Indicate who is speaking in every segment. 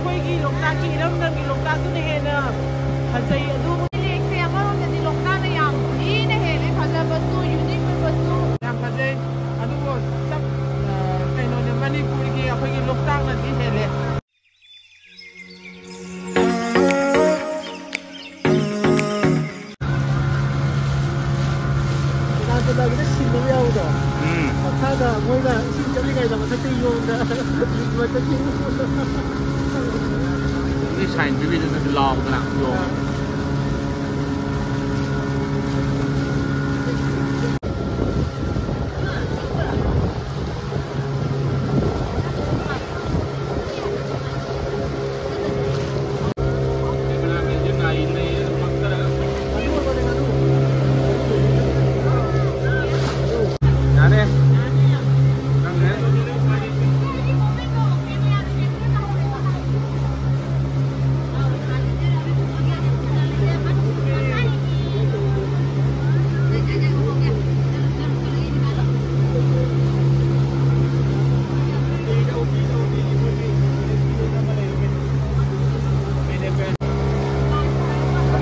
Speaker 1: ꯑꯩꯈꯣꯏꯒꯤ ꯂꯣꯛꯇꯥꯛꯀꯤ ꯏꯔꯝꯗꯝꯒꯤ ꯂꯣꯛꯇꯥꯛꯇꯨꯅ ꯍꯦꯟꯅ ꯐꯖꯩ ꯑꯗꯨꯕꯨ
Speaker 2: ꯂꯦꯛꯁꯦ ꯑꯃꯔꯣꯝꯗꯗꯤ ꯂꯣꯛꯇꯥꯛꯅ ꯌꯥꯝ ꯊꯤꯅ ꯍꯦꯜꯂꯦ ꯐꯖꯕꯁꯨ ꯌꯨꯅꯤꯛ ꯑꯣꯏꯕꯁꯨ
Speaker 1: ꯌꯥꯝ ꯐꯖꯩ ꯑꯗꯨꯕꯨ ꯀꯩꯅꯣꯅꯦ ꯃꯅꯤꯄꯨꯔꯒꯤ ꯑꯩꯈꯣꯏꯒꯤ ꯂꯣꯛꯇꯥꯛꯅꯗꯤ ꯍꯦꯜꯂꯦ ꯀꯅꯥꯒꯤꯗ ꯁꯤꯟꯕ ꯌꯥꯎꯕꯗꯣ ꯃꯈꯥꯗ ꯃꯣꯏꯅ ꯏꯁꯤꯡ ꯆꯠꯂꯤꯉꯩꯗ ꯃꯊꯛꯇ ꯌꯣꯡꯗ ꯃꯊꯛꯇ
Speaker 3: 이 사인 비비드는 라우드나 요.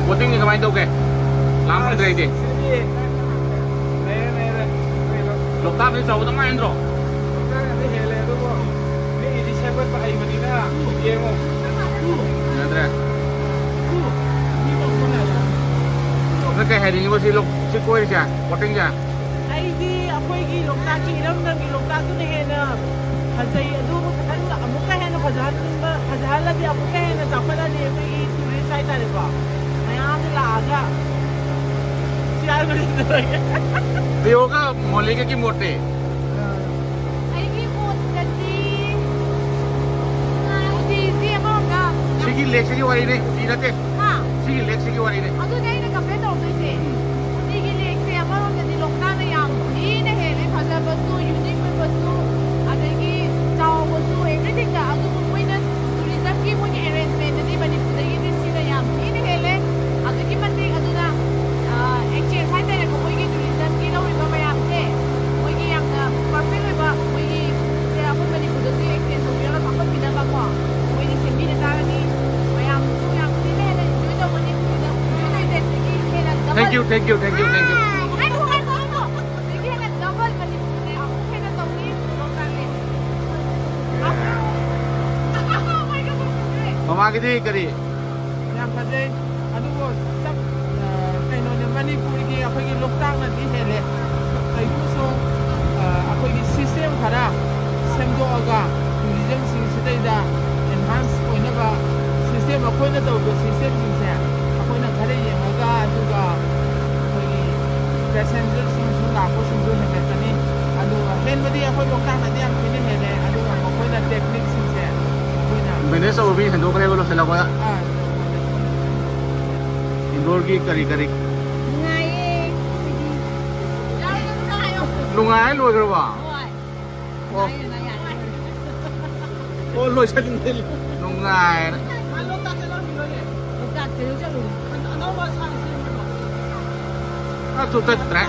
Speaker 3: 보팅이 그만 도게 람 드레이디 lokapnya jauh tuh main bro lokapnya hele tuh bro ini di siapa pak ayi madina dia mau ada ini mau mana ya mereka hari ini masih lok cikoi aja boting aja
Speaker 1: ꯑꯩꯗꯤ ꯑꯩꯈꯣꯏꯒꯤ ꯂꯣꯛꯇꯥꯛꯀꯤ ꯏꯔꯝꯗꯝꯒꯤ ꯂꯣꯛꯇꯥꯛꯇꯨꯅ ꯍꯦꯟꯅ ꯐꯖꯩ ꯑꯗꯨꯕꯨ ꯈꯤꯇꯪ ꯑꯃꯨꯛꯀ ꯍꯦꯟꯅ ꯐꯖꯍꯜꯂꯗꯤ ꯑꯃꯨꯛꯀ ꯍꯦꯟꯅ ꯆꯥꯎꯈꯠꯂꯗꯤ ꯑꯩꯈꯣꯏꯒꯤ ꯇꯨꯔꯤꯁ ꯍꯥꯏꯇꯥꯔꯦꯀꯣ ꯃꯌꯥꯝ ꯂꯥꯛꯑꯒ
Speaker 3: Bioga molega ki mote.
Speaker 2: ꯑꯩꯒꯤ ꯃꯣꯠꯇꯗꯤ ꯎꯇꯤꯁꯤ ꯑꯃꯔꯣꯝꯗ
Speaker 3: Sigi lake sigi wari ne, irate.
Speaker 2: ꯍꯥ
Speaker 3: Sigi lake sigi wari ne.
Speaker 2: ꯑꯗꯨꯅꯦ ꯑꯩꯅ ꯀꯝꯄꯦꯌꯔ ꯇꯧꯗꯣꯏꯁꯦ ꯎꯇꯤꯒꯤ ꯂꯦꯛꯁꯦ ꯑꯃꯔꯣꯝꯗꯗꯤ ꯂꯣꯛꯇꯥꯛꯅ ꯌꯥꯝ ꯊꯤꯅ ꯍꯦꯜꯂꯦ ꯐꯖꯕꯁꯨ ꯌꯨꯅꯤꯛ ꯑꯣꯏꯕꯁꯨ ꯑꯗꯒꯤ ꯆꯥꯎꯕꯁꯨ ꯑꯦꯚ꯭ꯔꯤꯊꯤꯡꯗ ꯑꯗꯨꯕꯨ ꯃꯣꯏꯅ ꯇꯨꯔꯤꯖꯝꯒꯤ ꯃꯣꯏꯒꯤ ꯑꯦꯔꯦꯟꯖꯃꯦꯟꯇꯗꯤ ꯃꯅꯤꯄꯨꯔꯗꯒꯤꯗꯤ ꯁꯤꯅ ꯌꯥꯝ ꯊꯤꯅ ꯍꯦꯜꯂꯦ ꯑꯗꯨꯛꯀꯤ ꯃꯇꯤꯛ ꯑꯗꯨꯅ ꯑꯦꯛꯆꯦꯟꯖ ꯍꯥꯏꯇꯥꯔꯦꯀꯣ ꯃꯣꯏꯒꯤ ꯇꯨꯔꯤꯖꯝꯒꯤ ꯂꯧꯔꯤꯕ ꯃꯌꯥꯝꯁꯦ ꯃꯣꯏꯒꯤ ꯌꯥꯝꯅ ꯄꯔꯐꯦꯛ ꯑꯣꯏꯕ ꯃꯣꯏꯒꯤ ꯑꯩꯈꯣꯏ ꯃꯅꯤꯄꯨꯔꯗꯁꯨ ꯑꯦꯛꯆꯦꯟꯖ ꯇꯧꯕꯤꯔꯒ ꯆꯥꯎꯈꯠꯄꯤꯅꯕꯀꯣ ꯃꯣꯏꯅ ꯁꯦꯝꯕꯤꯅ ꯇꯥꯔꯗꯤ ꯃꯌꯥꯝꯁꯨ ꯌꯥꯝ ꯊꯤꯅ ꯍꯦꯟꯅ ꯏꯟꯖꯣꯏ ꯇꯧꯕꯅꯤ ꯇꯨꯔꯤꯖꯝꯒꯤ ꯍꯦꯟꯅ
Speaker 3: Thank you.
Speaker 2: ꯍꯥꯏꯕꯨ ꯁꯤꯒꯤ ꯍꯦꯟꯅ ꯗꯕꯜ ꯃꯅꯤꯄꯨꯔꯅꯦ ꯑꯃꯨꯛ ꯍꯦꯟꯅ ꯇꯧꯅꯤ ꯂꯣꯛꯇꯥꯛꯅꯦ
Speaker 3: Mama gidi kari.
Speaker 1: ꯌꯥꯝ ꯐꯖꯩ ꯑꯗꯨꯕꯨ ꯀꯩꯅꯣꯅꯦ ꯃꯅꯤꯄꯨꯔꯒꯤ ꯑꯩꯈꯣꯏꯒꯤ ꯂꯣꯛꯇꯥꯛꯅꯗꯤ ꯍꯦꯜꯂꯦ ꯀꯩꯒꯨꯝꯕꯁꯨ ꯑꯩꯈꯣꯏꯒꯤ ꯁꯤꯁꯇꯦꯝ ꯈꯔ ꯁꯦꯝꯗꯣꯛꯑꯒ ꯇꯨꯔꯤꯖꯝꯁꯤꯡꯁꯤꯗꯩꯗ ꯑꯦꯟꯍꯥꯟꯁ ꯑꯣꯏꯅꯕ ꯁꯤꯁꯇꯦꯝ ꯑꯩꯈꯣꯏꯅ ꯇꯧꯕ ꯁꯤꯁꯇꯦꯝꯁꯤꯡꯁꯦ ꯑꯩꯈꯣꯏꯅ ꯈꯔ ꯌꯦꯡꯉꯒ ꯑꯗꯨꯒ ꯑꯩꯈꯣꯏꯒꯤ ꯄꯦꯁꯦꯟꯖꯔꯁꯤꯡꯁꯨ ꯂꯥꯛꯄꯁꯤꯡꯁꯨ ꯍꯦꯟꯒꯠꯀꯅꯤ ꯑꯗꯨꯒ ꯍꯦꯟꯕꯗꯤ ꯑꯩꯈꯣꯏ ꯂꯣꯛꯇꯥꯛꯅꯗꯤ ꯌꯥꯝ ꯊꯤꯅ ꯍꯦꯜꯂꯦ ꯑꯗꯨꯒ ꯃꯈꯣꯏꯅ ꯇꯦꯛꯅꯤꯛꯁꯤꯡꯁꯦ ꯑꯩꯈꯣꯏꯅ
Speaker 3: Manage over being handle kare bolo sila ko ya. Indoor ki kari.
Speaker 2: ꯅꯨꯡꯉꯥꯏꯌꯦ ꯁꯤꯗꯤ ꯌꯥꯎꯔꯒ ꯍꯥꯏꯌꯣ
Speaker 3: Lungai lo garwa.
Speaker 2: ꯍꯣꯏ
Speaker 3: Oh, oh lo sa din lungai.
Speaker 2: ꯂꯣꯛꯇꯥꯛꯇꯁꯨ ꯆꯠꯂꯨ
Speaker 1: ꯑꯅꯧꯕ ꯁꯥꯏꯟꯁ ꯁꯦꯝꯕꯗꯣ
Speaker 3: Ah, tutat tra.